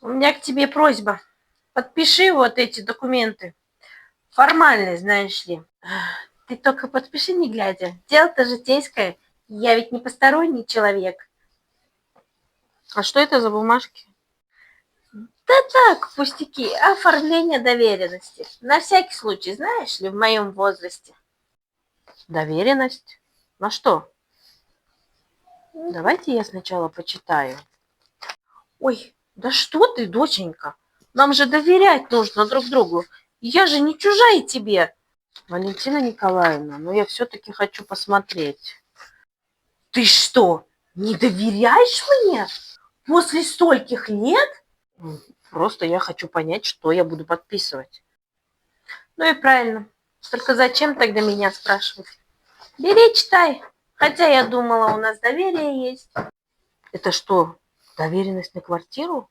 У меня к тебе просьба. Подпиши вот эти документы. Формальные, знаешь ли. Ты только подпиши, не глядя. Дело-то житейское. Я ведь не посторонний человек. А что это за бумажки? Да так, пустяки. Оформление доверенности. На всякий случай, знаешь ли, в моем возрасте. Доверенность? На что? Давайте я сначала почитаю. Ой, да что ты, доченька? Нам же доверять нужно друг другу. Я же не чужая тебе. Валентина Николаевна, но я все-таки хочу посмотреть. Ты что, не доверяешь мне? После стольких лет? Просто я хочу понять, что я буду подписывать. Ну и правильно. Только зачем тогда меня спрашивать? Бери, читай. Хотя я думала, у нас доверие есть. Это что, доверенность на квартиру?